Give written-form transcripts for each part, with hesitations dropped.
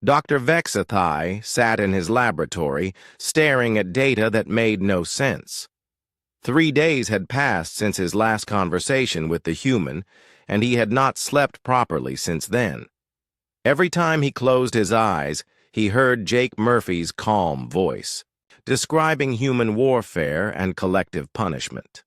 Dr. Vexathai sat in his laboratory, staring at data that made no sense. 3 days had passed since his last conversation with the human, and he had not slept properly since then. Every time he closed his eyes, he heard Jake Murphy's calm voice, describing human warfare and collective punishment.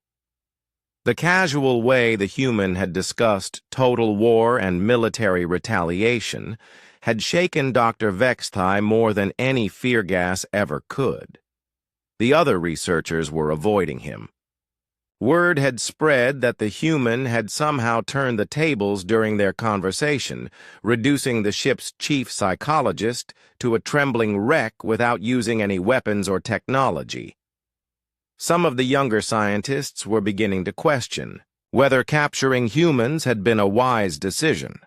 The casual way the human had discussed total war and military retaliation had shaken Dr. Vexthai more than any fear gas ever could. The other researchers were avoiding him. Word had spread that the human had somehow turned the tables during their conversation, reducing the ship's chief psychologist to a trembling wreck without using any weapons or technology. Some of the younger scientists were beginning to question whether capturing humans had been a wise decision.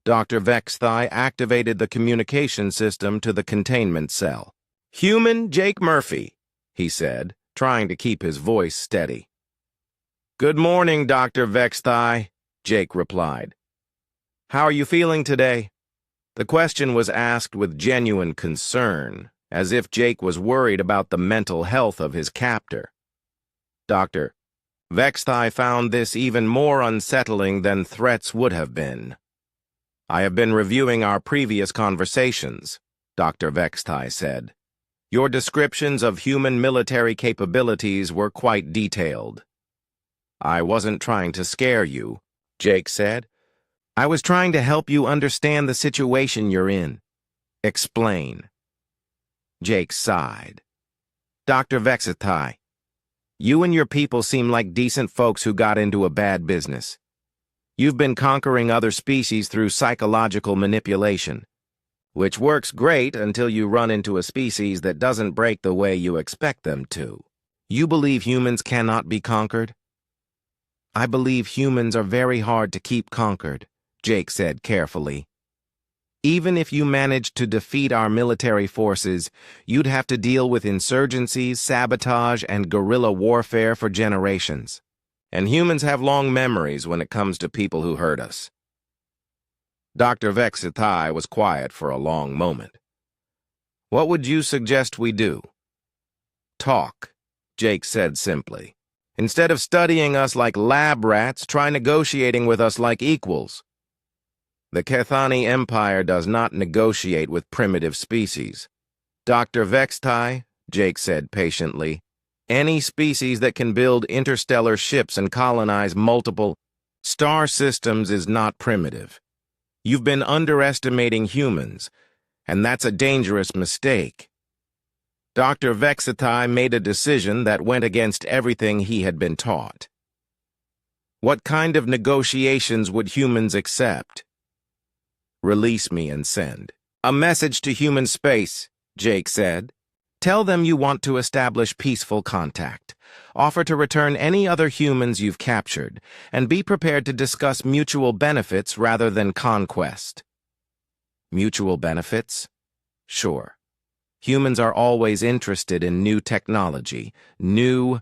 Dr. Vexthai activated the communication system to the containment cell. "Human Jake Murphy," he said, trying to keep his voice steady. "Good morning, Dr. Vexthai," Jake replied. "How are you feeling today?" The question was asked with genuine concern, as if Jake was worried about the mental health of his captor. Dr. Vexthai found this even more unsettling than threats would have been. "I have been reviewing our previous conversations," Dr. Vexthai said. "Your descriptions of human military capabilities were quite detailed." "I wasn't trying to scare you," Jake said. "I was trying to help you understand the situation you're in. Explain." Jake sighed. "Dr. Vexathai, you and your people seem like decent folks who got into a bad business. You've been conquering other species through psychological manipulation, which works great until you run into a species that doesn't break the way you expect them to. You believe humans cannot be conquered?" "I believe humans are very hard to keep conquered," Jake said carefully. "Even if you managed to defeat our military forces, you'd have to deal with insurgencies, sabotage, and guerrilla warfare for generations. And humans have long memories when it comes to people who hurt us." Dr. Vexathai was quiet for a long moment. "What would you suggest we do?" "Talk," Jake said simply. "Instead of studying us like lab rats, try negotiating with us like equals." "The Kethani Empire does not negotiate with primitive species." "Dr. Vexthai," Jake said patiently, "any species that can build interstellar ships and colonize multiple star systems is not primitive. You've been underestimating humans, and that's a dangerous mistake." Dr. Vexathai made a decision that went against everything he had been taught. "What kind of negotiations would humans accept?" "Release me and send." "A message to human space," Jake said. "Tell them you want to establish peaceful contact. Offer to return any other humans you've captured, and be prepared to discuss mutual benefits rather than conquest." "Mutual benefits? Sure. Humans are always interested in new technology, new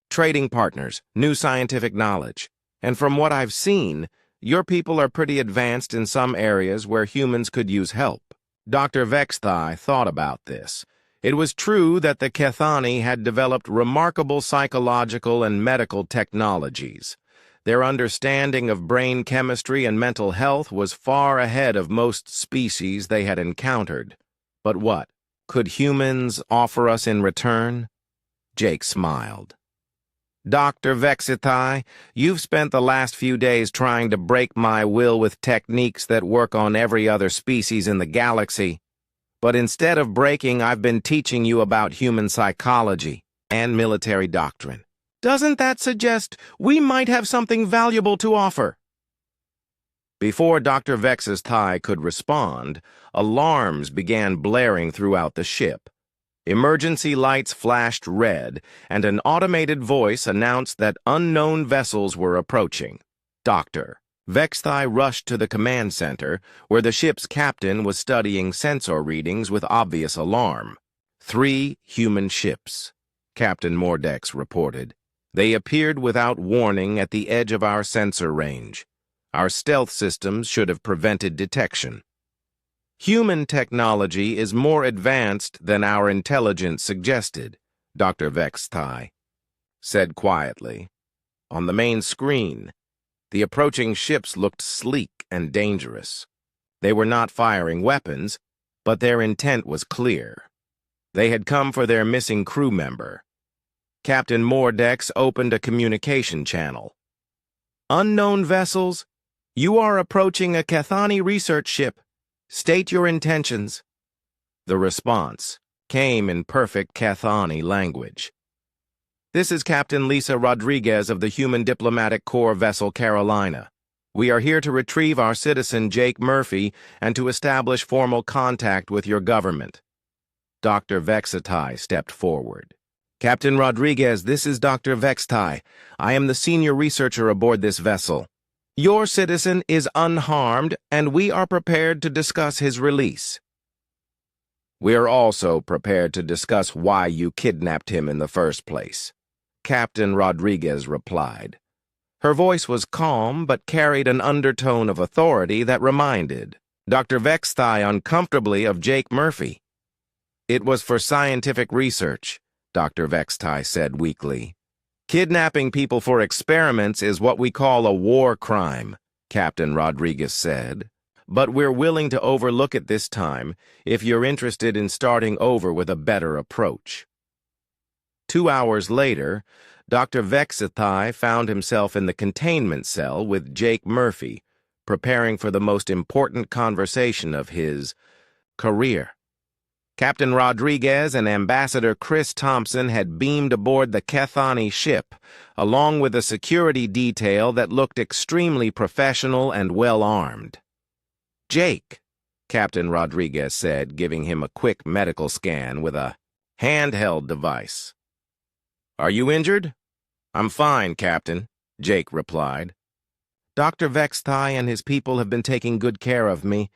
trading partners, new scientific knowledge. And from what I've seen, your people are pretty advanced in some areas where humans could use help." Dr. Vexthai thought about this. It was true that the Kethani had developed remarkable psychological and medical technologies. Their understanding of brain chemistry and mental health was far ahead of most species they had encountered. But what could humans offer us in return? Jake smiled. "Dr. Vexathai, you've spent the last few days trying to break my will with techniques that work on every other species in the galaxy. But instead of breaking, I've been teaching you about human psychology and military doctrine. Doesn't that suggest we might have something valuable to offer?" Before Dr. Vexathai could respond, alarms began blaring throughout the ship. Emergency lights flashed red, and an automated voice announced that unknown vessels were approaching. Dr. Vexthai rushed to the command center, where the ship's captain was studying sensor readings with obvious alarm. 3 human ships, Captain Mordex reported. They appeared without warning at the edge of our sensor range. Our stealth systems should have prevented detection. Human technology is more advanced than our intelligence suggested, Dr. Vextai said quietly. On the main screen, the approaching ships looked sleek and dangerous. They were not firing weapons, but their intent was clear. They had come for their missing crew member. Captain Mordex opened a communication channel. Unknown vessels, you are approaching a Cathani research ship. State your intentions. The response came in perfect Cathani language. This is Captain Lisa Rodriguez of the Human Diplomatic Corps vessel Carolina. We are here to retrieve our citizen Jake Murphy and to establish formal contact with your government. Dr. Vextai stepped forward. Captain Rodriguez, this is Dr. Vextai. I am the senior researcher aboard this vessel. Your citizen is unharmed, and we are prepared to discuss his release. We are also prepared to discuss why you kidnapped him in the first place, Captain Rodriguez replied. Her voice was calm, but carried an undertone of authority that reminded Dr. Vextai uncomfortably of Jake Murphy. It was for scientific research, Dr. Vextai said weakly. Kidnapping people for experiments is what we call a war crime, Captain Rodriguez said. But we're willing to overlook it this time if you're interested in starting over with a better approach. 2 hours later, Dr. Vextai found himself in the containment cell with Jake Murphy, preparing for the most important conversation of his career. Captain Rodriguez and Ambassador Chris Thompson had beamed aboard the Cathani ship, along with a security detail that looked extremely professional and well-armed. Jake, Captain Rodriguez said, giving him a quick medical scan with a handheld device. Are you injured? I'm fine, Captain, Jake replied. Dr. Vextai and his people have been taking good care of me.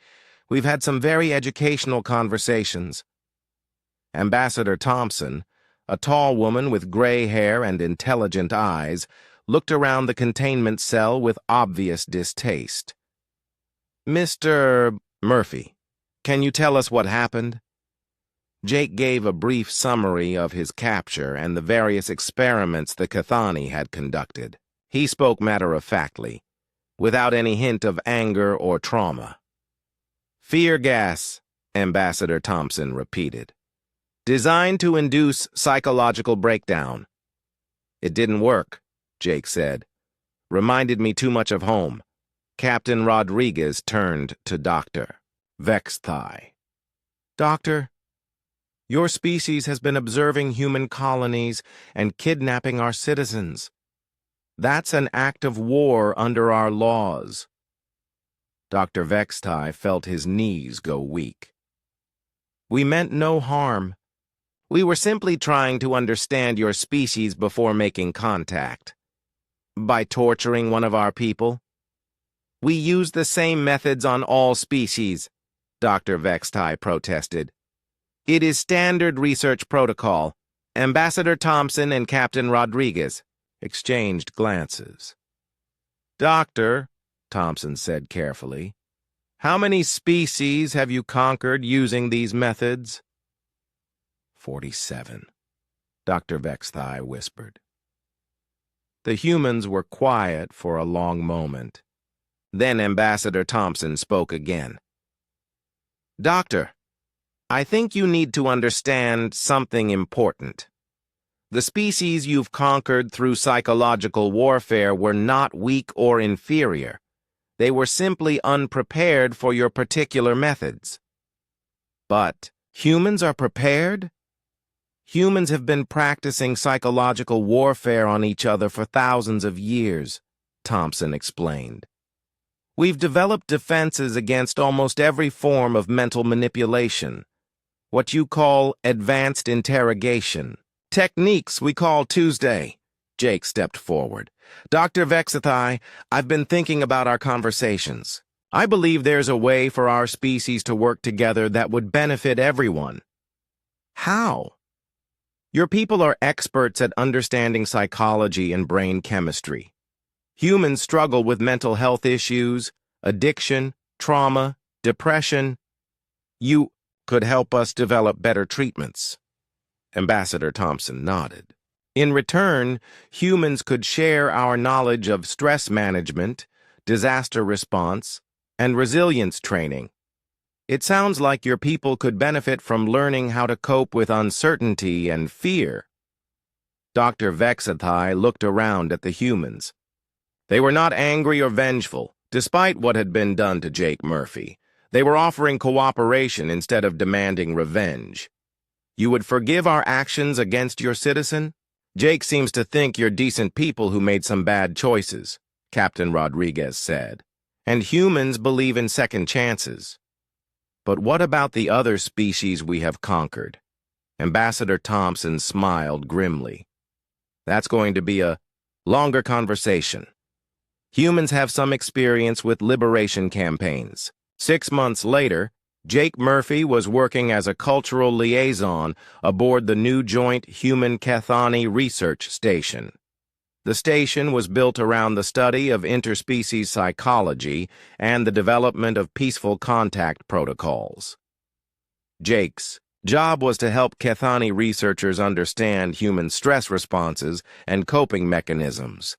We've had some very educational conversations. Ambassador Thompson, a tall woman with gray hair and intelligent eyes, looked around the containment cell with obvious distaste. Mr. Murphy, can you tell us what happened? Jake gave a brief summary of his capture and the various experiments the Cathani had conducted. He spoke matter-of-factly, without any hint of anger or trauma. Fear gas, Ambassador Thompson repeated. Designed to induce psychological breakdown. It didn't work, Jake said. Reminded me too much of home. Captain Rodriguez turned to Dr. Vextai. Doctor, your species has been observing human colonies and kidnapping our citizens. That's an act of war under our laws. Dr. Vextai felt his knees go weak. We meant no harm. We were simply trying to understand your species before making contact. By torturing one of our people? We use the same methods on all species, Dr. Vextai protested. It is standard research protocol. Ambassador Thompson and Captain Rodriguez exchanged glances. Doctor, Thompson said carefully, how many species have you conquered using these methods? 47, Dr. Vextai whispered. The humans were quiet for a long moment. Then Ambassador Thompson spoke again. Doctor, I think you need to understand something important. The species you've conquered through psychological warfare were not weak or inferior. They were simply unprepared for your particular methods. But humans are prepared? Humans have been practicing psychological warfare on each other for thousands of years, Thompson explained. We've developed defenses against almost every form of mental manipulation, what you call advanced interrogation. Techniques we call Tuesday. Jake stepped forward. Dr. Vextai, I've been thinking about our conversations. I believe there's a way for our species to work together that would benefit everyone. How? Your people are experts at understanding psychology and brain chemistry. Humans struggle with mental health issues, addiction, trauma, depression. You could help us develop better treatments. Ambassador Thompson nodded. In return, humans could share our knowledge of stress management, disaster response, and resilience training. It sounds like your people could benefit from learning how to cope with uncertainty and fear. Dr. Vexathai looked around at the humans. They were not angry or vengeful, despite what had been done to Jake Murphy. They were offering cooperation instead of demanding revenge. You would forgive our actions against your citizen? Jake seems to think you're decent people who made some bad choices, Captain Rodriguez said. And humans believe in second chances. But what about the other species we have conquered? Ambassador Thompson smiled grimly. That's going to be a longer conversation. Humans have some experience with liberation campaigns. 6 months later, Jake Murphy was working as a cultural liaison aboard the new joint Human Cathani Research Station. The station was built around the study of interspecies psychology and the development of peaceful contact protocols. Jake's job was to help Cathani researchers understand human stress responses and coping mechanisms.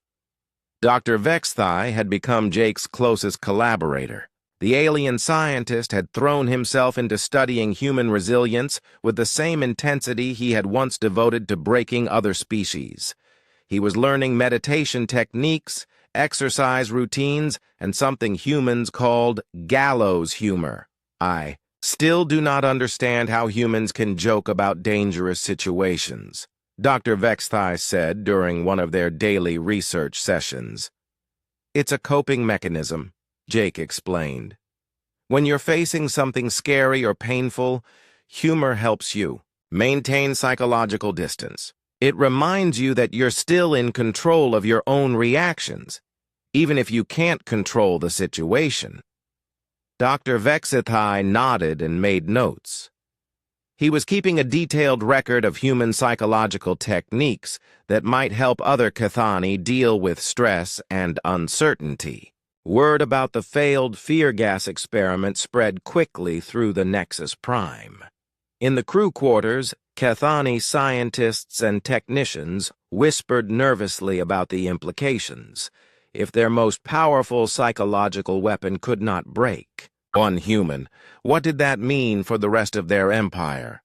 Dr. Vexthai had become Jake's closest collaborator. The alien scientist had thrown himself into studying human resilience with the same intensity he had once devoted to breaking other species. He was learning meditation techniques, exercise routines, and something humans called gallows humor. I still do not understand how humans can joke about dangerous situations, Dr. Vexthai said during one of their daily research sessions. It's a coping mechanism, Jake explained. When you're facing something scary or painful, humor helps you maintain psychological distance. It reminds you that you're still in control of your own reactions, even if you can't control the situation. Dr. Vexathai nodded and made notes. He was keeping a detailed record of human psychological techniques that might help other Cathani deal with stress and uncertainty. Word about the failed fear gas experiment spread quickly through the Nexus Prime. In the crew quarters, Cathani scientists and technicians whispered nervously about the implications. If their most powerful psychological weapon could not break one human, what did that mean for the rest of their empire?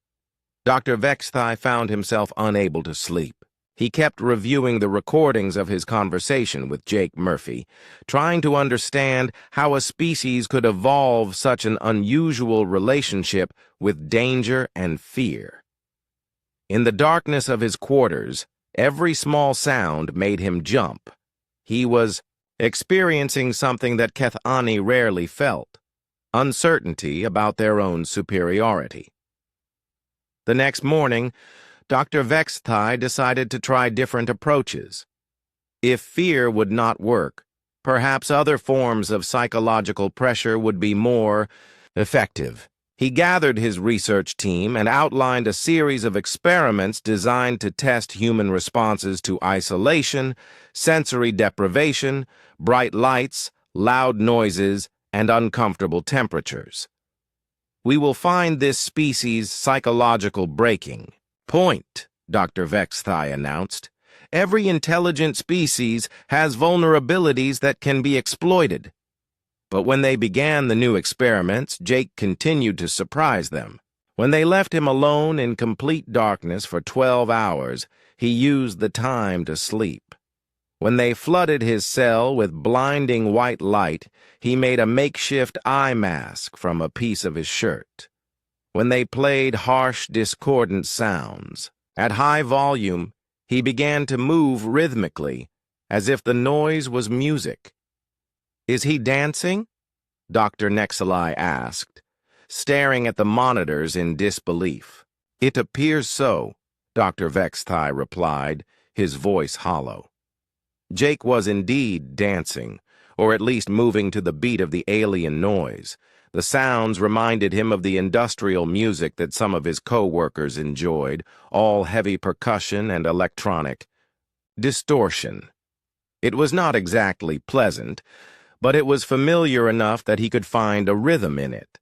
Dr. Vexthai found himself unable to sleep. He kept reviewing the recordings of his conversation with Jake Murphy, trying to understand how a species could evolve such an unusual relationship with danger and fear. In the darkness of his quarters, every small sound made him jump. He was experiencing something that Cathani rarely felt, uncertainty about their own superiority. The next morning, Dr. Vexthai decided to try different approaches. If fear would not work, perhaps other forms of psychological pressure would be more effective. He gathered his research team and outlined a series of experiments designed to test human responses to isolation, sensory deprivation, bright lights, loud noises, and uncomfortable temperatures. We will find this species' psychological breaking point, Dr. Vexthai announced. Every intelligent species has vulnerabilities that can be exploited. But when they began the new experiments, Jake continued to surprise them. When they left him alone in complete darkness for 12 hours, he used the time to sleep. When they flooded his cell with blinding white light, he made a makeshift eye mask from a piece of his shirt. When they played harsh, discordant sounds, at high volume, he began to move rhythmically, as if the noise was music. "Is he dancing?" Dr. Nexali asked, staring at the monitors in disbelief. "It appears so," Dr. Vexthai replied, his voice hollow. Jake was indeed dancing, or at least moving to the beat of the alien noise. The sounds reminded him of the industrial music that some of his co-workers enjoyed, all heavy percussion and electronic distortion. It was not exactly pleasant, but it was familiar enough that he could find a rhythm in it.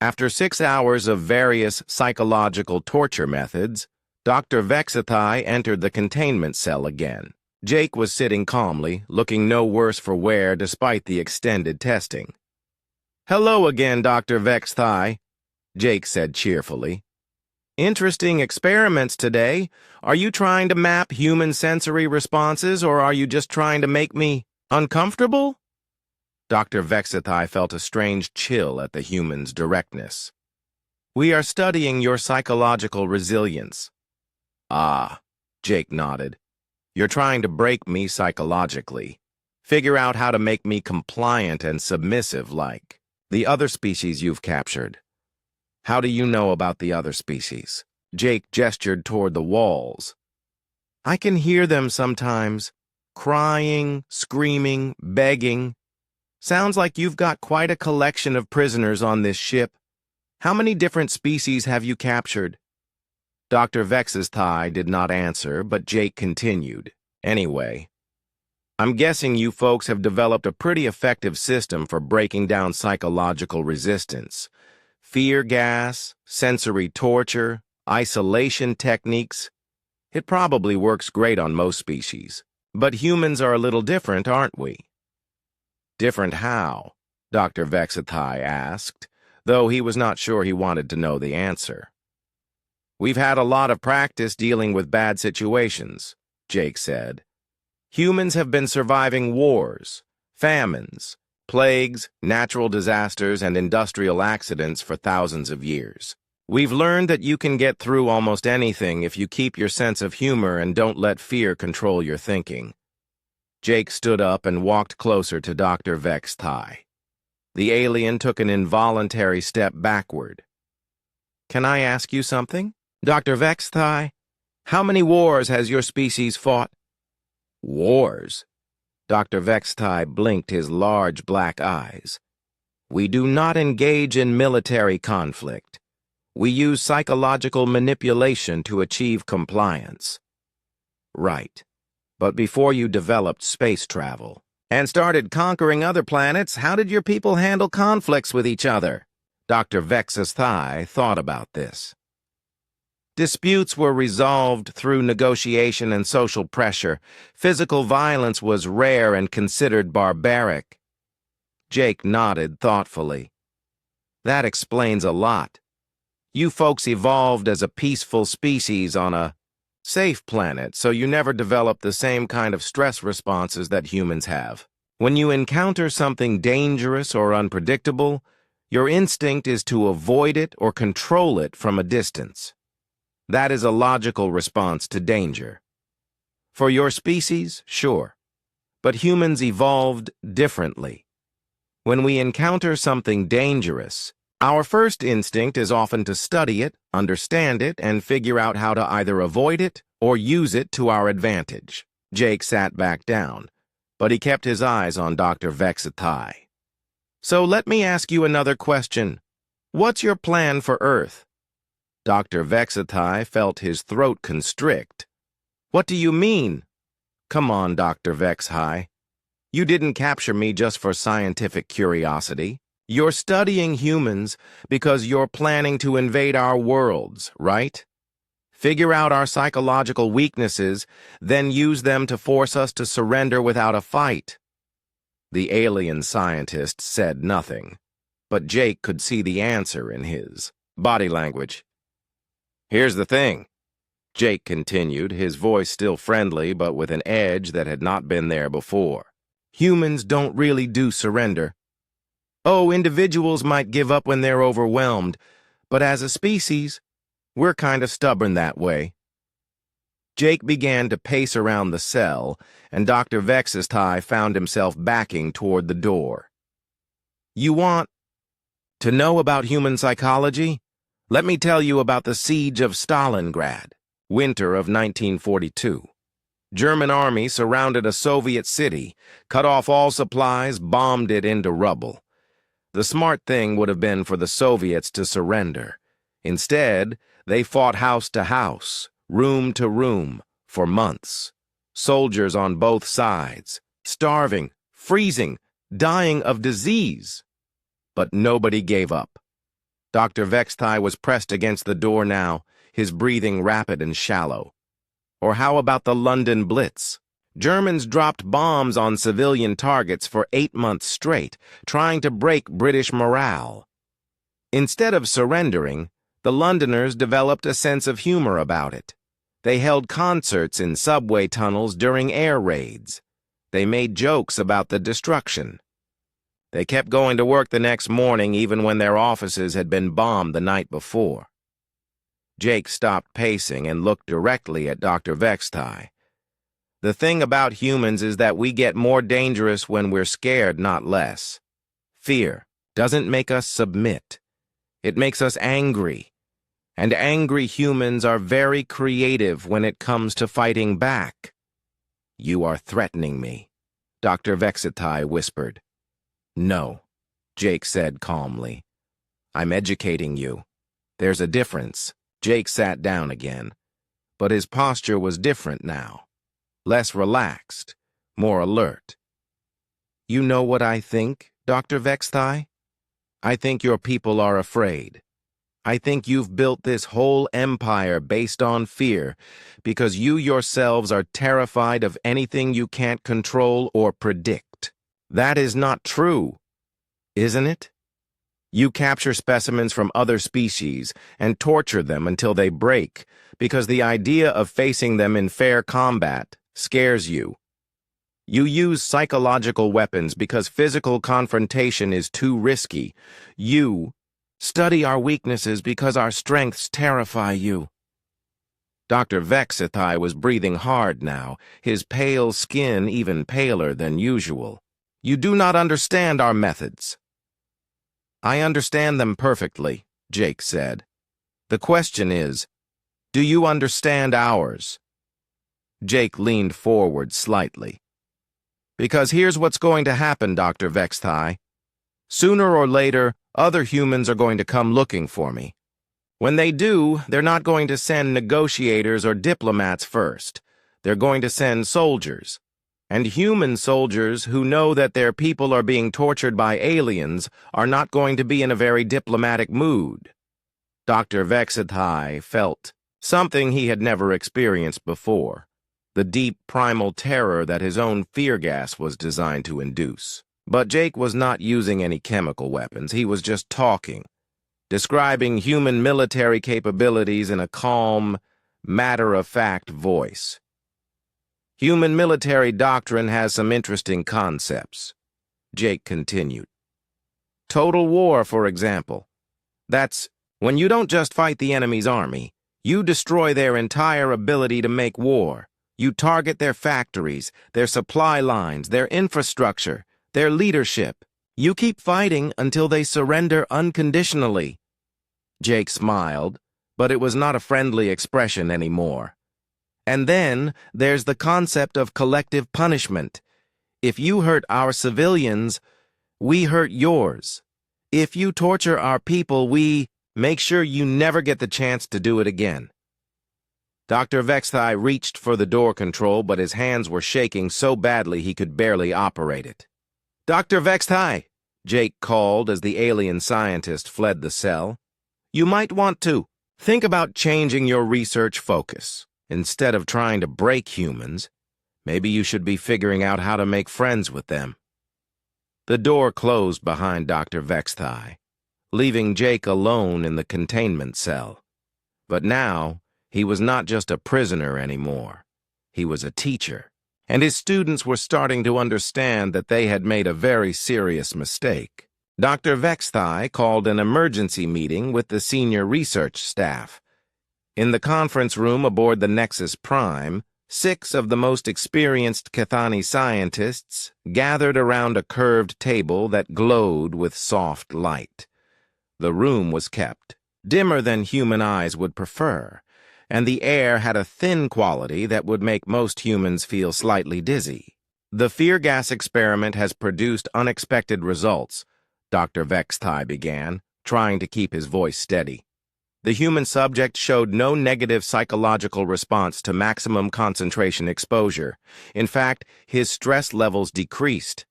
After 6 hours of various psychological torture methods, Dr. Vexathai entered the containment cell again. Jake was sitting calmly, looking no worse for wear despite the extended testing. "Hello again, Dr. Vexathai," Jake said cheerfully. "Interesting experiments today. Are you trying to map human sensory responses, or are you just trying to make me uncomfortable?" Dr. Vexathai felt a strange chill at the human's directness. "We are studying your psychological resilience." "Ah," Jake nodded. "You're trying to break me psychologically. Figure out how to make me compliant and submissive like the other species you've captured." "How do you know about the other species?" Jake gestured toward the walls. "I can hear them sometimes, crying, screaming, begging. Sounds like you've got quite a collection of prisoners on this ship. How many different species have you captured?" Dr. Vex's thigh did not answer, but Jake continued. "Anyway, I'm guessing you folks have developed a pretty effective system for breaking down psychological resistance. Fear gas, sensory torture, isolation techniques. It probably works great on most species. But humans are a little different, aren't we?" "Different how?" Dr. Vexathai asked, though he was not sure he wanted to know the answer. "We've had a lot of practice dealing with bad situations," Jake said. "Humans have been surviving wars, famines, plagues, natural disasters, and industrial accidents for thousands of years. We've learned that you can get through almost anything if you keep your sense of humor and don't let fear control your thinking." Jake stood up and walked closer to Dr. Vexathai. The alien took an involuntary step backward. "Can I ask you something? Dr. Vexathai, how many wars has your species fought?" "Wars?" Dr. Vexathai blinked his large black eyes. "We do not engage in military conflict. We use psychological manipulation to achieve compliance." "Right. But before you developed space travel and started conquering other planets, how did your people handle conflicts with each other?" Dr. Vexathai thought about this. "Disputes were resolved through negotiation and social pressure. Physical violence was rare and considered barbaric." Jake nodded thoughtfully. "That explains a lot. You folks evolved as a peaceful species on a safe planet, so you never developed the same kind of stress responses that humans have. When you encounter something dangerous or unpredictable, your instinct is to avoid it or control it from a distance. That is a logical response to danger. For your species, sure. But humans evolved differently. When we encounter something dangerous, our first instinct is often to study it, understand it, and figure out how to either avoid it or use it to our advantage." Jake sat back down, but he kept his eyes on Dr. Vexathai. "So let me ask you another question. What's your plan for Earth?" Dr. Vexathai felt his throat constrict. "What do you mean?" "Come on, Dr. Vexathai. You didn't capture me just for scientific curiosity. You're studying humans because you're planning to invade our worlds, right? Figure out our psychological weaknesses, then use them to force us to surrender without a fight." The alien scientist said nothing, but Jake could see the answer in his body language. "Here's the thing," Jake continued, his voice still friendly but with an edge that had not been there before. "Humans don't really do surrender. Oh, individuals might give up when they're overwhelmed, but as a species, we're kind of stubborn that way." Jake began to pace around the cell, and Dr. Vexathai found himself backing toward the door. "You want to know about human psychology? Let me tell you about the siege of Stalingrad, winter of 1942. German army surrounded a Soviet city, cut off all supplies, bombed it into rubble. The smart thing would have been for the Soviets to surrender. Instead, they fought house to house, room to room, for months. Soldiers on both sides, starving, freezing, dying of disease. But nobody gave up. Dr. Vexthai was pressed against the door now, his breathing rapid and shallow. Or how about the London Blitz? Germans dropped bombs on civilian targets for 8 months straight, trying to break British morale. Instead of surrendering, the Londoners developed a sense of humor about it. They held concerts in subway tunnels during air raids. They made jokes about the destruction. They kept going to work the next morning even when their offices had been bombed the night before. Jake stopped pacing and looked directly at Dr. Vexthai. The thing about humans is that we get more dangerous when we're scared, not less. Fear doesn't make us submit. It makes us angry. And angry humans are very creative when it comes to fighting back. You are threatening me, Dr. Vexthai whispered. No, Jake said calmly. I'm educating you. There's a difference. Jake sat down again, but his posture was different now. Less relaxed, more alert. You know what I think, Dr. Vexthai? I think your people are afraid. I think you've built this whole empire based on fear because you yourselves are terrified of anything you can't control or predict. That is not true, isn't it? You capture specimens from other species and torture them until they break because the idea of facing them in fair combat scares you. You use psychological weapons because physical confrontation is too risky. You study our weaknesses because our strengths terrify you. Dr. Vexthai was breathing hard now, his pale skin even paler than usual. You do not understand our methods. I understand them perfectly, Jake said. The question is, do you understand ours? Jake leaned forward slightly. Because here's what's going to happen, Dr. Vexthai. Sooner or later, other humans are going to come looking for me. When they do, they're not going to send negotiators or diplomats first. They're going to send soldiers. And human soldiers who know that their people are being tortured by aliens are not going to be in a very diplomatic mood. Dr. Vexthai felt something he had never experienced before, the deep primal terror that his own fear gas was designed to induce. But Jake was not using any chemical weapons. He was just talking, describing human military capabilities in a calm, matter-of-fact voice. Human military doctrine has some interesting concepts, Jake continued. Total war, for example. That's when you don't just fight the enemy's army, you destroy their entire ability to make war. You target their factories, their supply lines, their infrastructure, their leadership. You keep fighting until they surrender unconditionally. Jake smiled, but it was not a friendly expression anymore. And then there's the concept of collective punishment. If you hurt our civilians, we hurt yours. If you torture our people, we make sure you never get the chance to do it again. Dr. Vexthai reached for the door control, but his hands were shaking so badly he could barely operate it. Dr. Vexthai, Jake called as the alien scientist fled the cell. You might want to think about changing your research focus. Instead of trying to break humans, maybe you should be figuring out how to make friends with them. The door closed behind Dr. Vexthai, leaving Jake alone in the containment cell. But now, he was not just a prisoner anymore. He was a teacher, and his students were starting to understand that they had made a very serious mistake. Dr. Vexthai called an emergency meeting with the senior research staff. In the conference room aboard the Nexus Prime, 6 of the most experienced Cathani scientists gathered around a curved table that glowed with soft light. The room was kept, dimmer than human eyes would prefer, and the air had a thin quality that would make most humans feel slightly dizzy. The fear gas experiment has produced unexpected results, Dr. Vexthai began, trying to keep his voice steady. The human subject showed no negative psychological response to maximum concentration exposure. In fact, his stress levels decreased.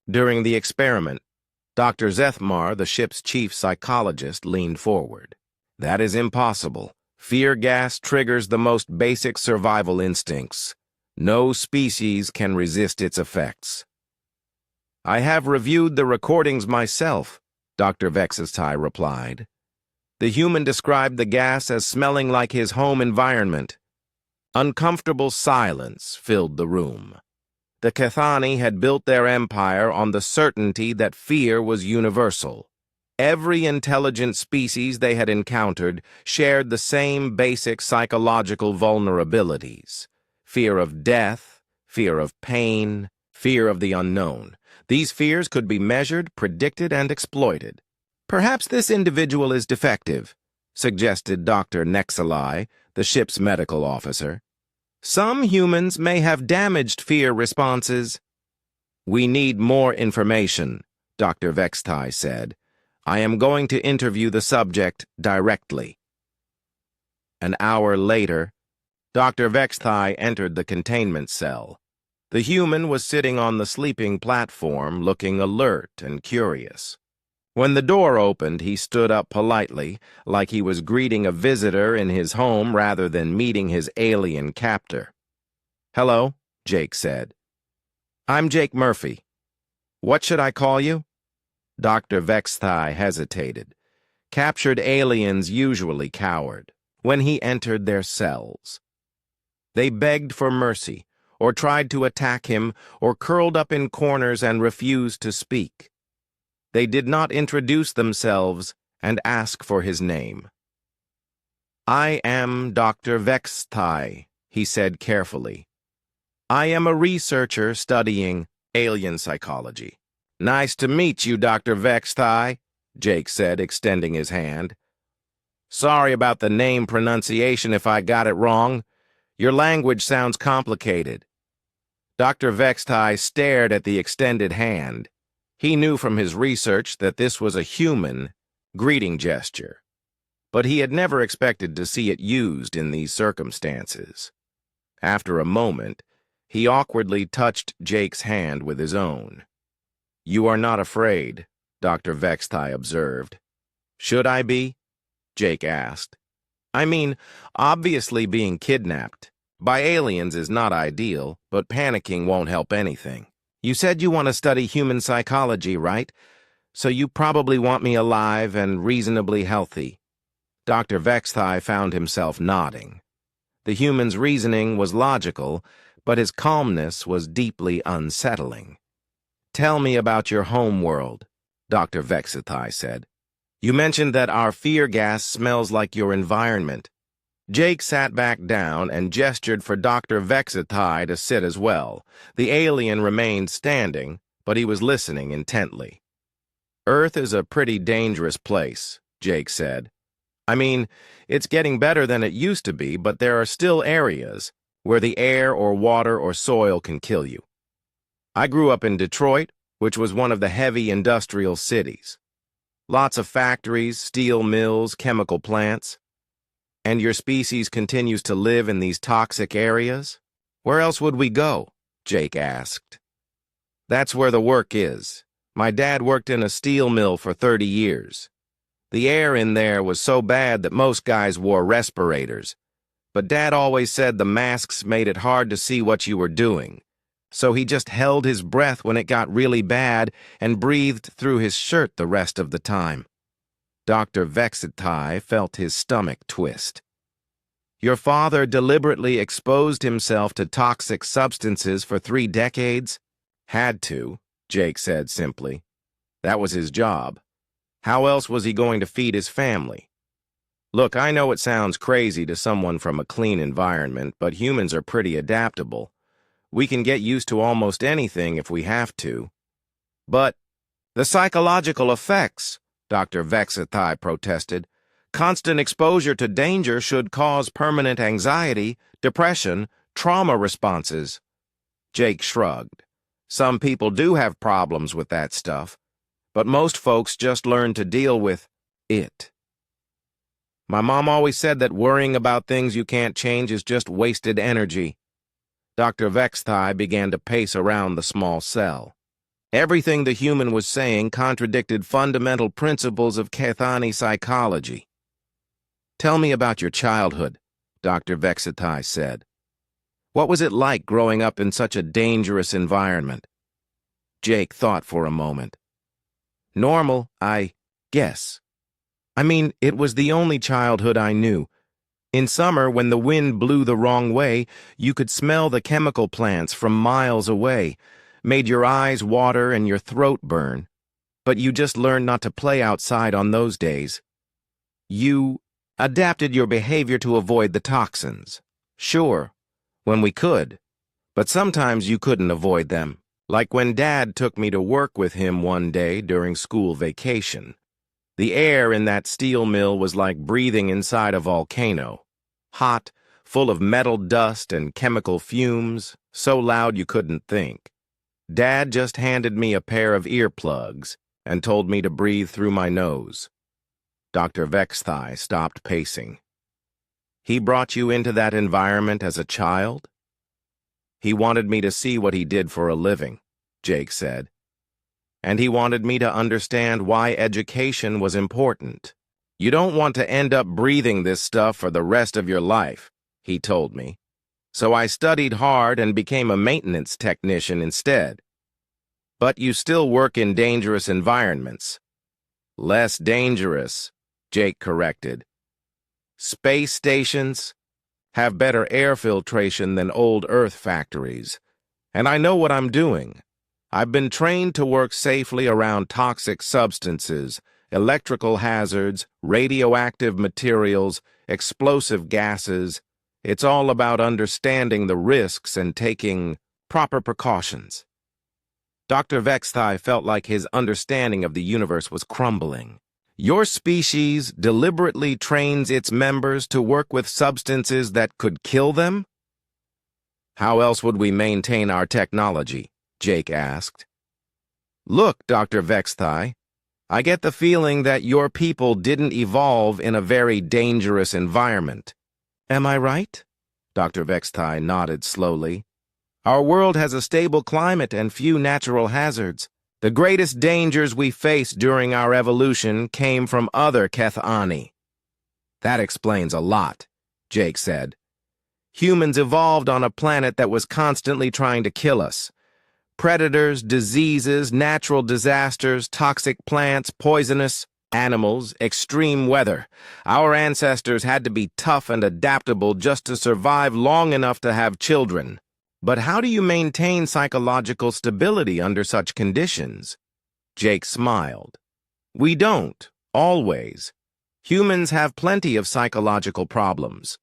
During the experiment, Dr. Zethmar, the ship's chief psychologist, leaned forward. That is impossible. Fear gas triggers the most basic survival instincts. No species can resist its effects. I have reviewed the recordings myself, Dr. Vexastai replied. The human described the gas as smelling like his home environment. Uncomfortable silence filled the room. The Cathani had built their empire on the certainty that fear was universal. Every intelligent species they had encountered shared the same basic psychological vulnerabilities. Fear of death, fear of pain, fear of the unknown. These fears could be measured, predicted, and exploited. Perhaps this individual is defective, suggested Dr. Nexali, the ship's medical officer. Some humans may have damaged fear responses. We need more information, Dr. Vextai said. I am going to interview the subject directly. An hour later, Dr. Vextai entered the containment cell. The human was sitting on the sleeping platform, looking alert and curious. When the door opened, he stood up politely, like he was greeting a visitor in his home rather than meeting his alien captor. Hello, Jake said. I'm Jake Murphy. What should I call you? Dr. Vextai hesitated. Captured aliens usually cowered when he entered their cells. They begged for mercy, or tried to attack him, or curled up in corners and refused to speak. They did not introduce themselves and ask for his name. I am Dr. Vextai, he said carefully. I am a researcher studying alien psychology. Nice to meet you, Dr. Vextai, Jake said, extending his hand. Sorry about the name pronunciation if I got it wrong. Your language sounds complicated. Dr. Vextai stared at the extended hand. He knew from his research that this was a human greeting gesture, but he had never expected to see it used in these circumstances. After a moment, he awkwardly touched Jake's hand with his own. You are not afraid, Dr. Vextai observed. Should I be? Jake asked. I mean, obviously being kidnapped by aliens is not ideal, but panicking won't help anything. You said you want to study human psychology, right? So you probably want me alive and reasonably healthy. Dr. Vextai found himself nodding. The human's reasoning was logical, but his calmness was deeply unsettling. Tell me about your home world, Dr. Vextai said. You mentioned that our fear gas smells like your environment. Jake sat back down and gestured for Dr. Vextai to sit as well. The alien remained standing, but he was listening intently. Earth is a pretty dangerous place, Jake said. I mean, it's getting better than it used to be, but there are still areas where the air or water or soil can kill you. I grew up in Detroit, which was one of the heavy industrial cities. Lots of factories, steel mills, chemical plants. And your species continues to live in these toxic areas? Where else would we go? Jake asked. That's where the work is. My dad worked in a steel mill for 30 years. The air in there was so bad that most guys wore respirators. But Dad always said the masks made it hard to see what you were doing. So he just held his breath when it got really bad and breathed through his shirt the rest of the time. Dr. Vextai felt his stomach twist. Your father deliberately exposed himself to toxic substances for 3 decades? Had to, Jake said simply. That was his job. How else was he going to feed his family? Look, I know it sounds crazy to someone from a clean environment, but humans are pretty adaptable. We can get used to almost anything if we have to. But the psychological effects, Dr. Vexathai protested. Constant exposure to danger should cause permanent anxiety, depression, trauma responses. Jake shrugged. Some people do have problems with that stuff, but most folks just learn to deal with it. My mom always said that worrying about things you can't change is just wasted energy. Dr. Vextai began to pace around the small cell. Everything the human was saying contradicted fundamental principles of Cathani psychology. "Tell me about your childhood," Dr. Vexatai said. "What was it like growing up in such a dangerous environment?" Jake thought for a moment. "Normal, I guess. I mean, it was the only childhood I knew. In summer, when the wind blew the wrong way, you could smell the chemical plants from miles away, made your eyes water and your throat burn. But you just learned not to play outside on those days. You adapted your behavior to avoid the toxins. Sure, when we could. But sometimes you couldn't avoid them, like when Dad took me to work with him one day during school vacation. The air in that steel mill was like breathing inside a volcano. Hot, full of metal dust and chemical fumes, so loud you couldn't think. Dad just handed me a pair of earplugs and told me to breathe through my nose." Dr. Vexthai stopped pacing. "He brought you into that environment as a child?" "He wanted me to see what he did for a living," Jake said. "And he wanted me to understand why education was important. You don't want to end up breathing this stuff for the rest of your life," he told me. "So I studied hard and became a maintenance technician instead." "But you still work in dangerous environments." "Less dangerous," Jake corrected. "Space stations have better air filtration than old Earth factories. And I know what I'm doing. I've been trained to work safely around toxic substances, electrical hazards, radioactive materials, explosive gases. It's all about understanding the risks and taking proper precautions." Dr. Vexthai felt like his understanding of the universe was crumbling. "Your species deliberately trains its members to work with substances that could kill them?" "How else would we maintain our technology?" Jake asked. "Look, Dr. Vexthai, I get the feeling that your people didn't evolve in a very dangerous environment. Am I right?" Dr. Vexthai nodded slowly. "Our world has a stable climate and few natural hazards. The greatest dangers we faced during our evolution came from other Kethani." "That explains a lot," Jake said. "Humans evolved on a planet that was constantly trying to kill us. Predators, diseases, natural disasters, toxic plants, poisonous animals, extreme weather. Our ancestors had to be tough and adaptable just to survive long enough to have children. But how do you maintain psychological stability under such conditions?" Jake smiled. "We don't, always. Humans have plenty of psychological problems.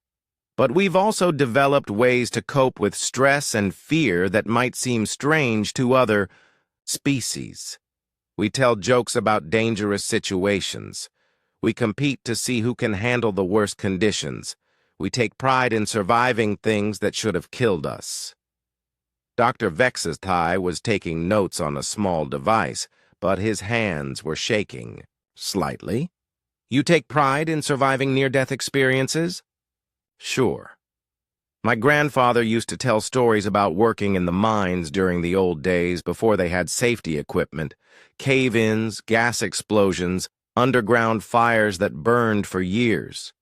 But we've also developed ways to cope with stress and fear that might seem strange to other species. We tell jokes about dangerous situations. We compete to see who can handle the worst conditions. We take pride in surviving things that should have killed us." Dr. Vexatai was taking notes on a small device, but his hands were shaking slightly. "You take pride in surviving near-death experiences?" "Sure. My grandfather used to tell stories about working in the mines during the old days before they had safety equipment, cave-ins, gas explosions, underground fires that burned for years.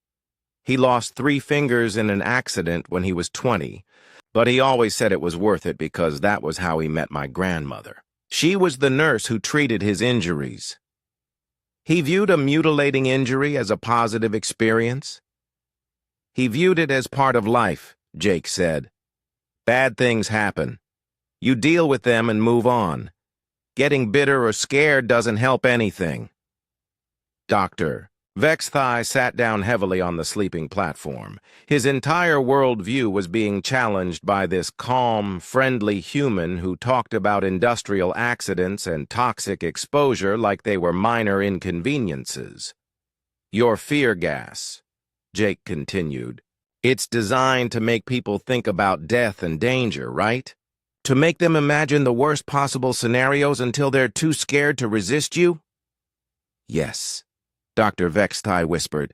He lost 3 fingers in an accident when he was 20, but he always said it was worth it because that was how he met my grandmother. She was the nurse who treated his injuries. He viewed a mutilating injury as a positive experience. He viewed it as part of life," Jake said. "Bad things happen. You deal with them and move on. Getting bitter or scared doesn't help anything." Dr. Vexthai sat down heavily on the sleeping platform. His entire worldview was being challenged by this calm, friendly human who talked about industrial accidents and toxic exposure like they were minor inconveniences. "Your fear gas," Jake continued. "It's designed to make people think about death and danger, right? To make them imagine the worst possible scenarios until they're too scared to resist you?" "Yes," Dr. Vexthai whispered.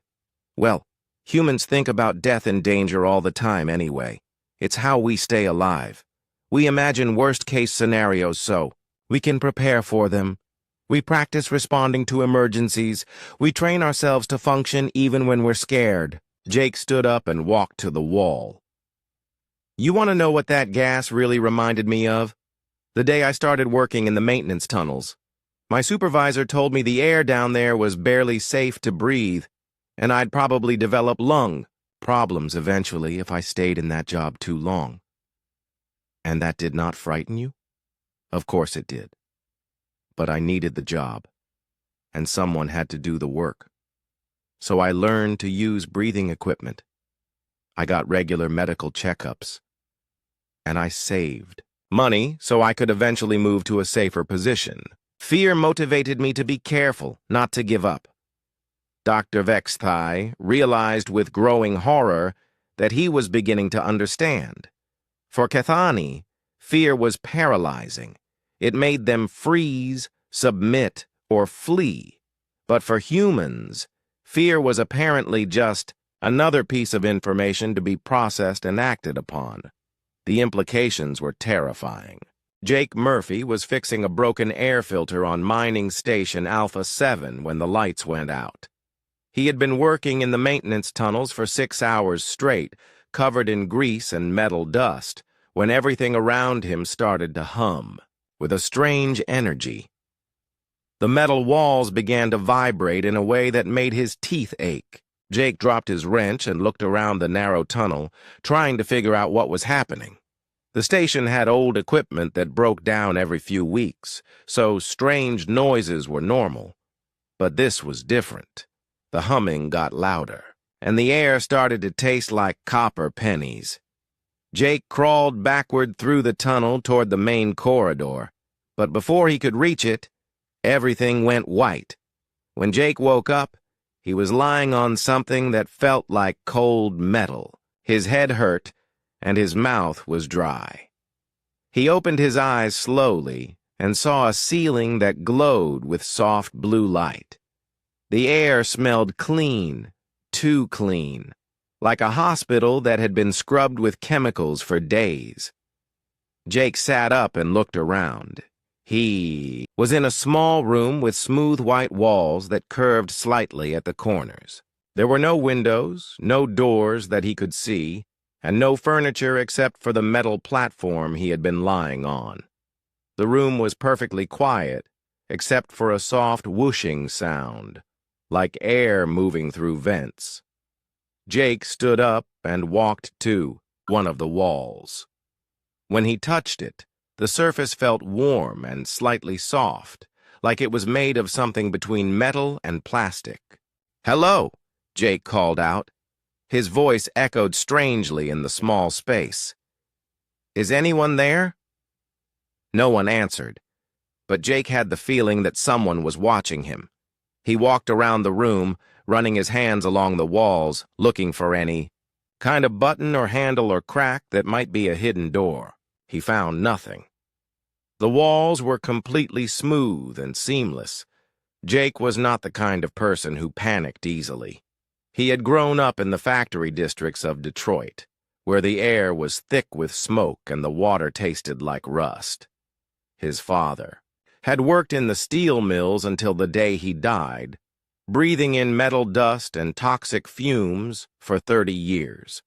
"Well, humans think about death and danger all the time anyway. It's how we stay alive. We imagine worst-case scenarios so, We can prepare for them. We practice responding to emergencies. We train ourselves to function even when we're scared. Jake stood up and walked to the wall. You want to know what that gas really reminded me of? The day I started working in the maintenance tunnels. My supervisor told me the air down there was barely safe to breathe, and I'd probably develop lung problems eventually if I stayed in that job too long. And that did not frighten you? Of course it did. But I needed the job, and someone had to do the work. So I learned to use breathing equipment. I got regular medical checkups. And I saved money so I could eventually move to a safer position. Fear motivated me to be careful, not to give up. Dr. Vexthai realized with growing horror that he was beginning to understand. For Cathani, fear was paralyzing. It made them freeze, submit, or flee. But for humans, fear was apparently just another piece of information to be processed and acted upon. The implications were terrifying. Jake Murphy was fixing a broken air filter on mining station Alpha 7 when the lights went out. He had been working in the maintenance tunnels for 6 hours straight, covered in grease and metal dust, when everything around him started to hum, with a strange energy. The metal walls began to vibrate in a way that made his teeth ache. Jake dropped his wrench and looked around the narrow tunnel, trying to figure out what was happening. The station had old equipment that broke down every few weeks, so strange noises were normal. But this was different. The humming got louder, and the air started to taste like copper pennies. Jake crawled backward through the tunnel toward the main corridor, but before he could reach it, everything went white. When Jake woke up, he was lying on something that felt like cold metal. His head hurt, and his mouth was dry. He opened his eyes slowly and saw a ceiling that glowed with soft blue light. The air smelled clean, too clean, like a hospital that had been scrubbed with chemicals for days. Jake sat up and looked around. He was in a small room with smooth white walls that curved slightly at the corners. There were no windows, no doors that he could see, and no furniture except for the metal platform he had been lying on. The room was perfectly quiet, except for a soft whooshing sound, like air moving through vents. Jake stood up and walked to one of the walls. When he touched it, the surface felt warm and slightly soft, like it was made of something between metal and plastic. "Hello," Jake called out. His voice echoed strangely in the small space. "Is anyone there?" No one answered, but Jake had the feeling that someone was watching him. He walked around the room, running his hands along the walls, looking for any kind of button or handle or crack that might be a hidden door. He found nothing. The walls were completely smooth and seamless. Jake was not the kind of person who panicked easily. He had grown up in the factory districts of Detroit, where the air was thick with smoke and the water tasted like rust. His father had worked in the steel mills until the day he died, breathing in metal dust and toxic fumes for 30 years.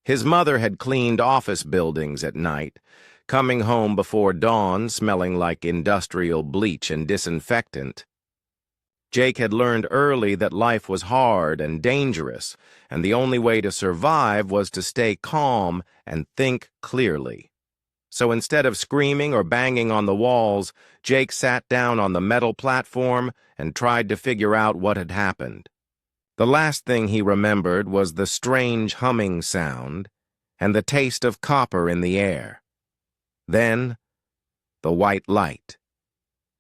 His mother had cleaned office buildings at night, coming home before dawn smelling like industrial bleach and disinfectant. Jake had learned early that life was hard and dangerous, and the only way to survive was to stay calm and think clearly. So instead of screaming or banging on the walls, Jake sat down on the metal platform and tried to figure out what had happened. The last thing he remembered was the strange humming sound and the taste of copper in the air. Then, the white light.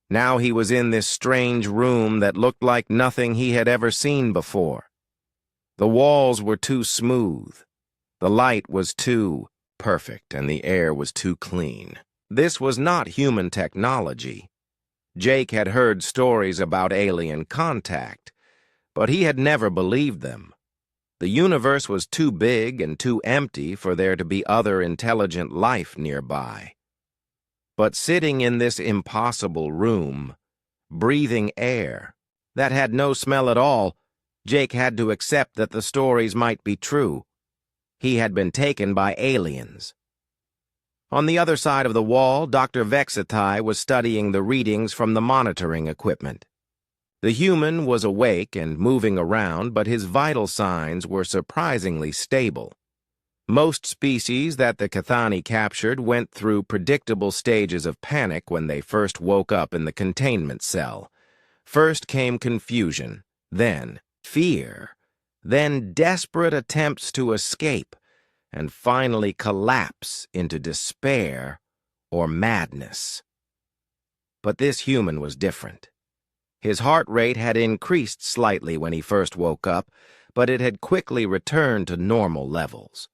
Now he was in this strange room that looked like nothing he had ever seen before. The walls were too smooth. The light was too perfect, and the air was too clean. This was not human technology. Jake had heard stories about alien contact, but he had never believed them. The universe was too big and too empty for there to be other intelligent life nearby. But sitting in this impossible room, breathing air that had no smell at all, Jake had to accept that the stories might be true. He had been taken by aliens. On the other side of the wall, Dr. Vexatai was studying the readings from the monitoring equipment. The human was awake and moving around, but his vital signs were surprisingly stable. Most species that the Cathani captured went through predictable stages of panic when they first woke up in the containment cell. First came confusion, then fear, then desperate attempts to escape, and finally collapse into despair or madness. But this human was different. His heart rate had increased slightly when he first woke up, but it had quickly returned to normal levels.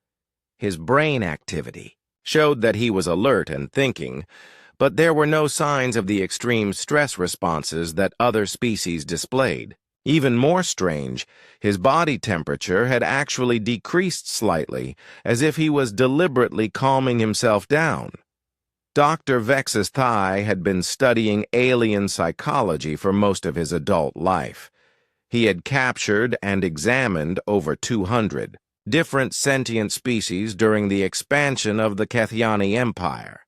His brain activity showed that he was alert and thinking, but there were no signs of the extreme stress responses that other species displayed. Even more strange, his body temperature had actually decreased slightly, as if he was deliberately calming himself down. Dr. Vex's Thai had been studying alien psychology for most of his adult life. He had captured and examined over 200 different sentient species during the expansion of the Kathiani Empire.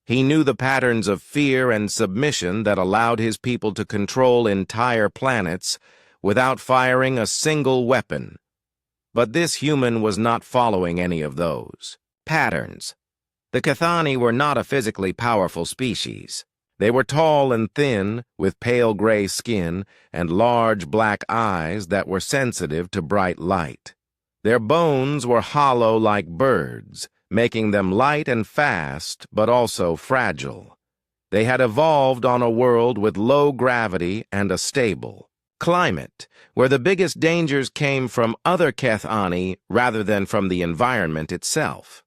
He knew the patterns of fear and submission that allowed his people to control entire planets without firing a single weapon. But this human was not following any of those patterns. The Cathani were not a physically powerful species. They were tall and thin, with pale gray skin and large black eyes that were sensitive to bright light. Their bones were hollow like birds, making them light and fast, but also fragile. They had evolved on a world with low gravity and a stable climate, where the biggest dangers came from other Cathani rather than from the environment itself.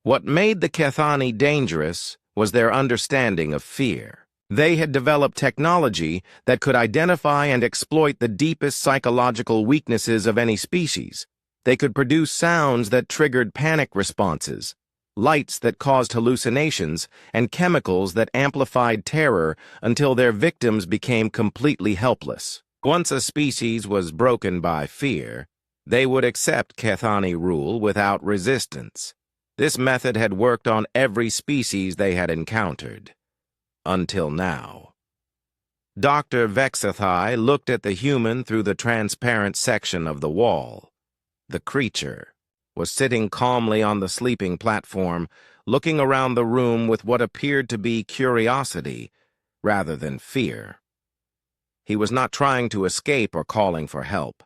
What made the Cathani dangerous was their understanding of fear. They had developed technology that could identify and exploit the deepest psychological weaknesses of any species. They could produce sounds that triggered panic responses, lights that caused hallucinations, and chemicals that amplified terror until their victims became completely helpless. Once a species was broken by fear, they would accept Cathani rule without resistance. This method had worked on every species they had encountered. Until now. Dr. Vexathai looked at the human through the transparent section of the wall. The creature was sitting calmly on the sleeping platform, looking around the room with what appeared to be curiosity rather than fear. He was not trying to escape or calling for help.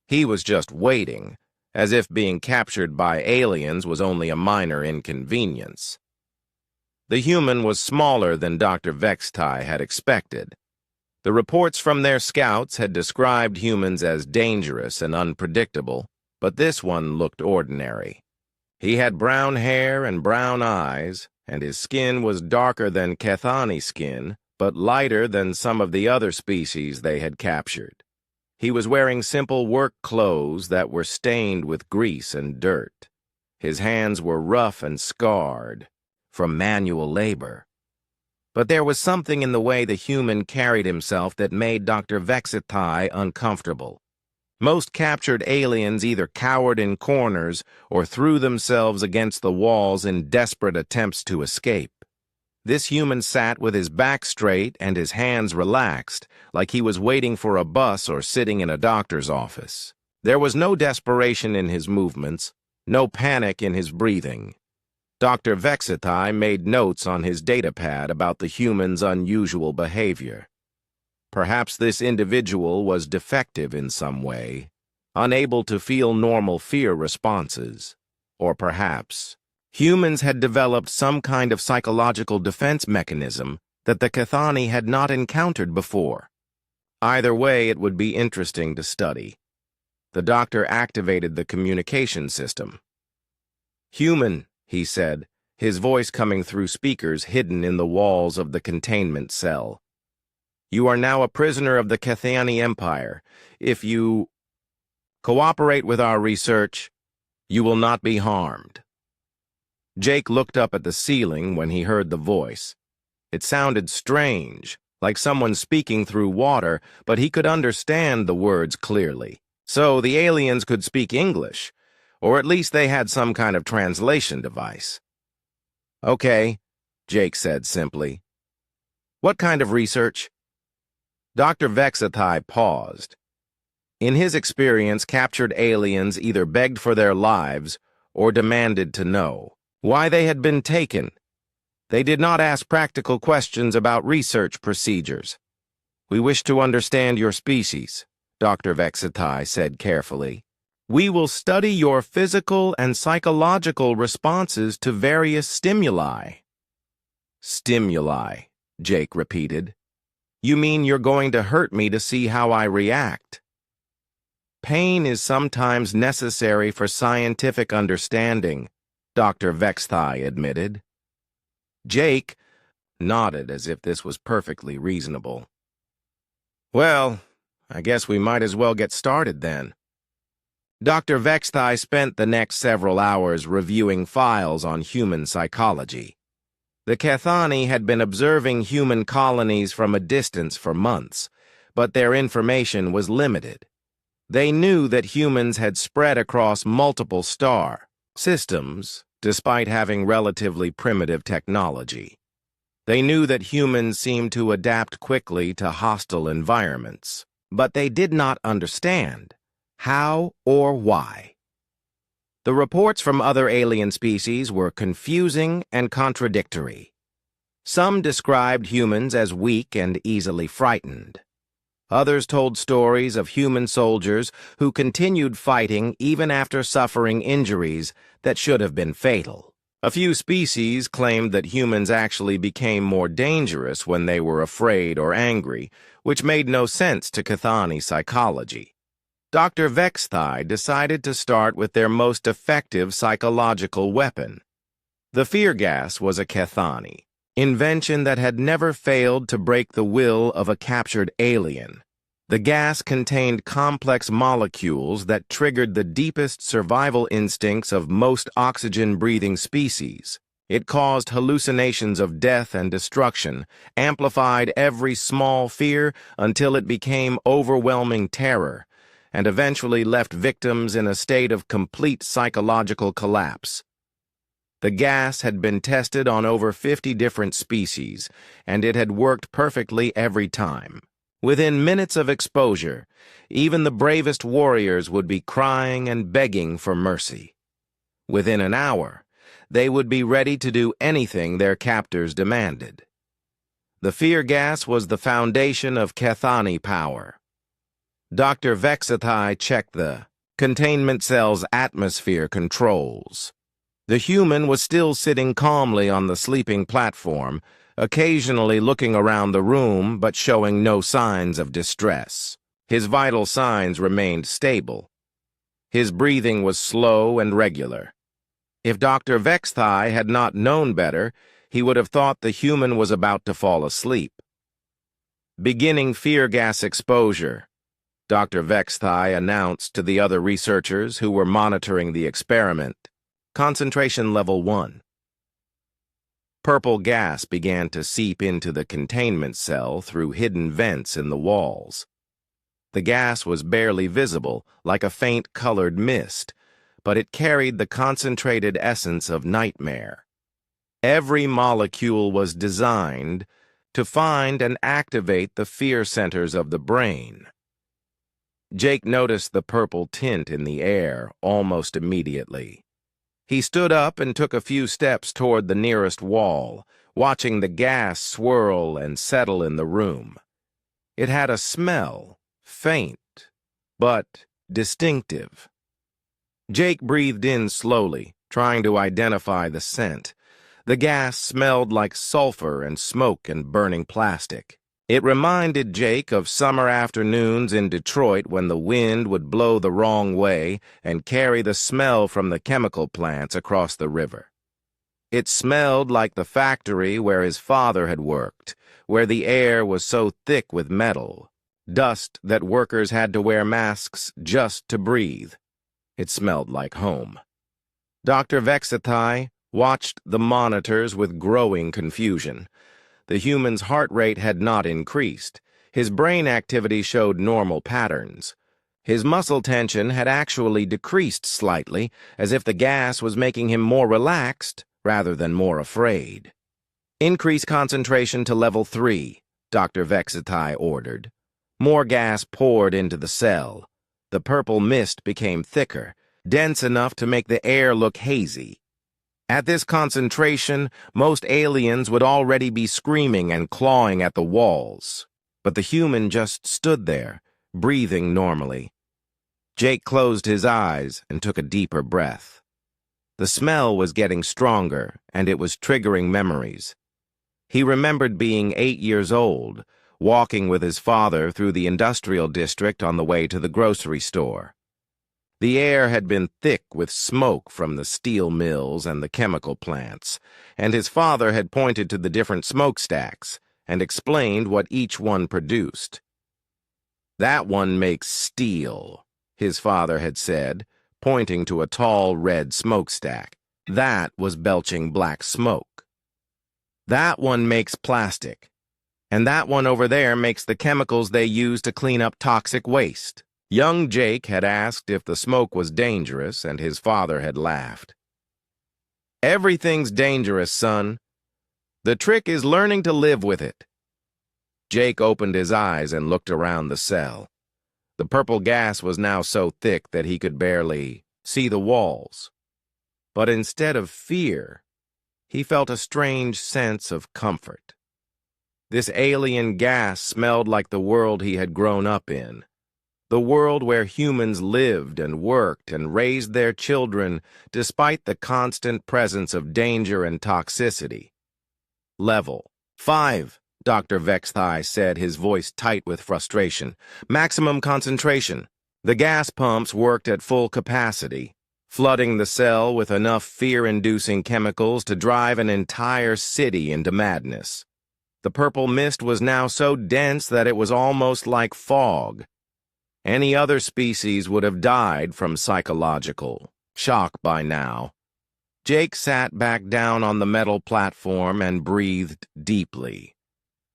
He was just waiting, as if being captured by aliens was only a minor inconvenience. The human was smaller than Dr. Vextai had expected. The reports from their scouts had described humans as dangerous and unpredictable, but this one looked ordinary. He had brown hair and brown eyes, and his skin was darker than Cathani skin, but lighter than some of the other species they had captured. He was wearing simple work clothes that were stained with grease and dirt. His hands were rough and scarred from manual labor. But there was something in the way the human carried himself that made Dr. Vexatai uncomfortable. Most captured aliens either cowered in corners or threw themselves against the walls in desperate attempts to escape. This human sat with his back straight and his hands relaxed, like he was waiting for a bus or sitting in a doctor's office. There was no desperation in his movements, no panic in his breathing. Dr. Vexatai made notes on his datapad about the human's unusual behavior. Perhaps this individual was defective in some way, unable to feel normal fear responses. Or perhaps humans had developed some kind of psychological defense mechanism that the Cathani had not encountered before. Either way, it would be interesting to study. The doctor activated the communication system. "Human," he said, his voice coming through speakers hidden in the walls of the containment cell. "You are now a prisoner of the Cathani Empire. If you cooperate with our research, you will not be harmed." Jake looked up at the ceiling when he heard the voice. It sounded strange, like someone speaking through water, but he could understand the words clearly. So the aliens could speak English, or at least they had some kind of translation device. "Okay," Jake said simply. "What kind of research?" Dr. Vexathai paused. In his experience, captured aliens either begged for their lives or demanded to know why they had been taken. They did not ask practical questions about research procedures. "We wish to understand your species," Dr. Vexathai said carefully. "We will study your physical and psychological responses to various stimuli." "Stimuli," Jake repeated. "You mean you're going to hurt me to see how I react?" "Pain is sometimes necessary for scientific understanding," Dr. Vexathai admitted. Jake nodded as if this was perfectly reasonable. "Well, I guess we might as well get started then." Dr. Vexathai spent the next several hours reviewing files on human psychology. The Cathani had been observing human colonies from a distance for months, but their information was limited. They knew that humans had spread across multiple star systems, despite having relatively primitive technology. They knew that humans seemed to adapt quickly to hostile environments, but they did not understand how or why. The reports from other alien species were confusing and contradictory. Some described humans as weak and easily frightened. Others told stories of human soldiers who continued fighting even after suffering injuries that should have been fatal. A few species claimed that humans actually became more dangerous when they were afraid or angry, which made no sense to Cathani psychology. Dr. Vexathai decided to start with their most effective psychological weapon. The fear gas was a Cathani invention that had never failed to break the will of a captured alien. The gas contained complex molecules that triggered the deepest survival instincts of most oxygen-breathing species. It caused hallucinations of death and destruction, amplified every small fear until it became overwhelming terror, and eventually left victims in a state of complete psychological collapse. The gas had been tested on over 50 different species, and it had worked perfectly every time. Within minutes of exposure, even the bravest warriors would be crying and begging for mercy. Within an hour, they would be ready to do anything their captors demanded. The fear gas was the foundation of Cathani power. Dr. Vexathai checked the containment cell's atmosphere controls. The human was still sitting calmly on the sleeping platform, occasionally looking around the room but showing no signs of distress. His vital signs remained stable. His breathing was slow and regular. If Dr. Vexathai had not known better, he would have thought the human was about to fall asleep. "Beginning fear gas exposure," Dr. Vexathai announced to the other researchers who were monitoring the experiment. "Concentration level 1. Purple gas began to seep into the containment cell through hidden vents in the walls. The gas was barely visible, like a faint colored mist, but it carried the concentrated essence of nightmare. Every molecule was designed to find and activate the fear centers of the brain. Jake noticed the purple tint in the air almost immediately. He stood up and took a few steps toward the nearest wall, watching the gas swirl and settle in the room. It had a smell, faint, but distinctive. Jake breathed in slowly, trying to identify the scent. The gas smelled like sulfur and smoke and burning plastic. It reminded Jake of summer afternoons in Detroit when the wind would blow the wrong way and carry the smell from the chemical plants across the river. It smelled like the factory where his father had worked, where the air was so thick with metal, dust that workers had to wear masks just to breathe. It smelled like home. Dr. Vexathai watched the monitors with growing confusion. The human's heart rate had not increased. His brain activity showed normal patterns. His muscle tension had actually decreased slightly, as if the gas was making him more relaxed rather than more afraid. "Increase concentration to level 3, Dr. Vexatai ordered. More gas poured into the cell. The purple mist became thicker, dense enough to make the air look hazy. At this concentration, most aliens would already be screaming and clawing at the walls. But the human just stood there, breathing normally. Jake closed his eyes and took a deeper breath. The smell was getting stronger, and it was triggering memories. He remembered being 8 years old, walking with his father through the industrial district on the way to the grocery store. The air had been thick with smoke from the steel mills and the chemical plants, and his father had pointed to the different smokestacks and explained what each one produced. "That one makes steel," his father had said, pointing to a tall red smokestack. That was belching black smoke. "That one makes plastic, and that one over there makes the chemicals they use to clean up toxic waste." Young Jake had asked if the smoke was dangerous, and his father had laughed. "Everything's dangerous, son. The trick is learning to live with it." Jake opened his eyes and looked around the cell. The purple gas was now so thick that he could barely see the walls. But instead of fear, he felt a strange sense of comfort. This alien gas smelled like the world he had grown up in. The world where humans lived and worked and raised their children despite the constant presence of danger and toxicity. "Level 5, Dr. Vexthai said, his voice tight with frustration. "Maximum concentration." The gas pumps worked at full capacity, flooding the cell with enough fear-inducing chemicals to drive an entire city into madness. The purple mist was now so dense that it was almost like fog. Any other species would have died from psychological shock by now. Jake sat back down on the metal platform and breathed deeply.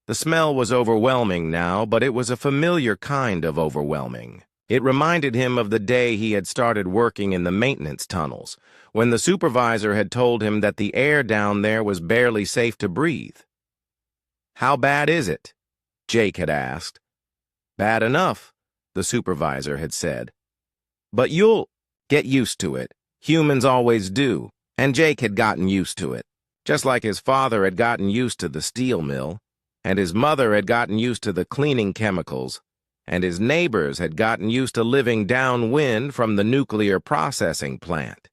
The smell was overwhelming now, but it was a familiar kind of overwhelming. It reminded him of the day he had started working in the maintenance tunnels, when the supervisor had told him that the air down there was barely safe to breathe. "How bad is it?" Jake had asked. "Bad enough," the supervisor had said. "But you'll get used to it. Humans always do." And Jake had gotten used to it, just like his father had gotten used to the steel mill, and his mother had gotten used to the cleaning chemicals, and his neighbors had gotten used to living downwind from the nuclear processing plant.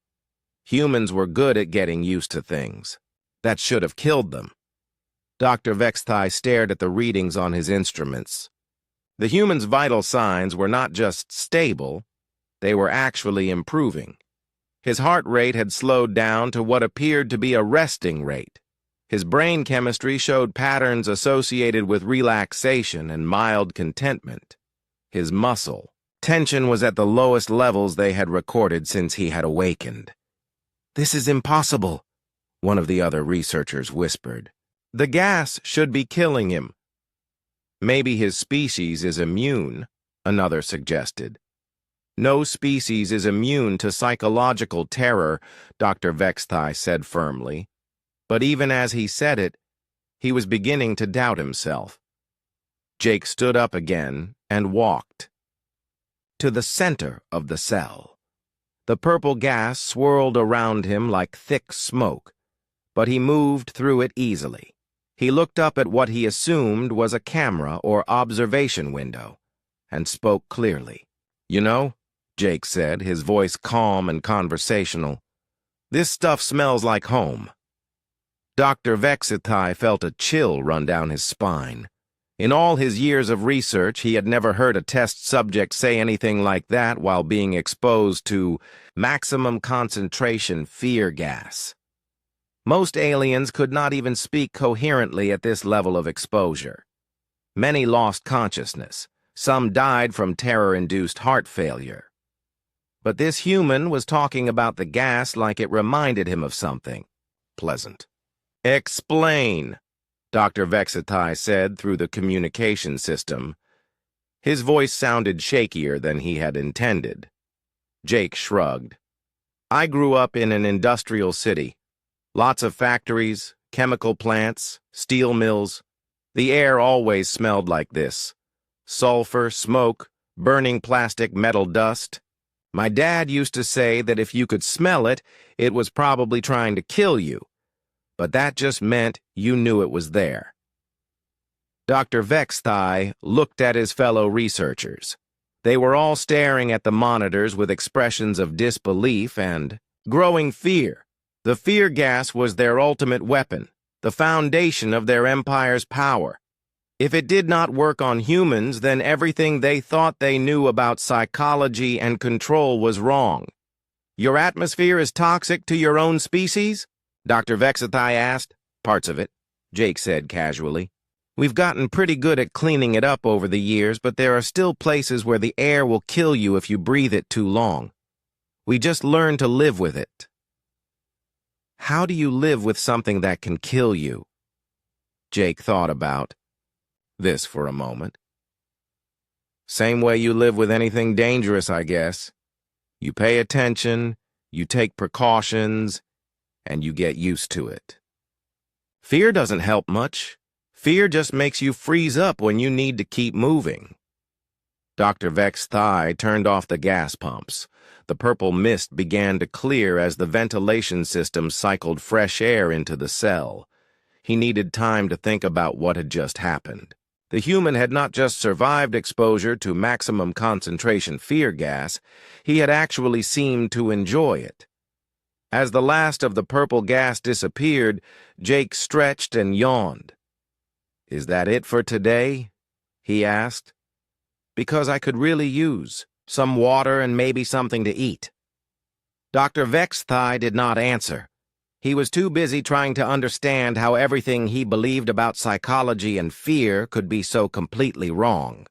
Humans were good at getting used to things. That should have killed them. Dr. Vexthai stared at the readings on his instruments. The human's vital signs were not just stable, they were actually improving. His heart rate had slowed down to what appeared to be a resting rate. His brain chemistry showed patterns associated with relaxation and mild contentment. His muscle tension was at the lowest levels they had recorded since he had awakened. "This is impossible," one of the other researchers whispered. "The gas should be killing him." "Maybe his species is immune," another suggested. "No species is immune to psychological terror," Dr. Vexthai said firmly. But even as he said it, he was beginning to doubt himself. Jake stood up again and walked to the center of the cell. The purple gas swirled around him like thick smoke, but he moved through it easily. He looked up at what he assumed was a camera or observation window and spoke clearly. "You know," Jake said, his voice calm and conversational, "this stuff smells like home." Dr. Vexatai felt a chill run down his spine. In all his years of research, he had never heard a test subject say anything like that while being exposed to maximum concentration fear gas. Most aliens could not even speak coherently at this level of exposure. Many lost consciousness. Some died from terror-induced heart failure. But this human was talking about the gas like it reminded him of something. pleasant. "Explain," Dr. Vexatai said through the communication system. His voice sounded shakier than he had intended. Jake shrugged. "I grew up in an industrial city. Lots of factories, chemical plants, steel mills. The air always smelled like this. Sulfur, smoke, burning plastic metal dust. My dad used to say that if you could smell it, it was probably trying to kill you. But that just meant you knew it was there." Dr. Vextai looked at his fellow researchers. They were all staring at the monitors with expressions of disbelief and growing fear. The fear gas was their ultimate weapon, the foundation of their empire's power. If it did not work on humans, then everything they thought they knew about psychology and control was wrong. "Your atmosphere is toxic to your own species?" Dr. Vexatai asked. "Parts of it," Jake said casually. "We've gotten pretty good at cleaning it up over the years, but there are still places where the air will kill you if you breathe it too long. We just learn to live with it." "How do you live with something that can kill you?" Jake thought about this for a moment. "Same way you live with anything dangerous, I guess. You pay attention, you take precautions, and you get used to it. Fear doesn't help much. Fear just makes you freeze up when you need to keep moving." Dr. Vextai turned off the gas pumps. The purple mist began to clear as the ventilation system cycled fresh air into the cell. He needed time to think about what had just happened. The human had not just survived exposure to maximum concentration fear gas, he had actually seemed to enjoy it. As the last of the purple gas disappeared, Jake stretched and yawned. "Is that it for today?" he asked. "Because I could really use some water and maybe something to eat." Dr. Vextai did not answer. He was too busy trying to understand how everything he believed about psychology and fear could be so completely wrong.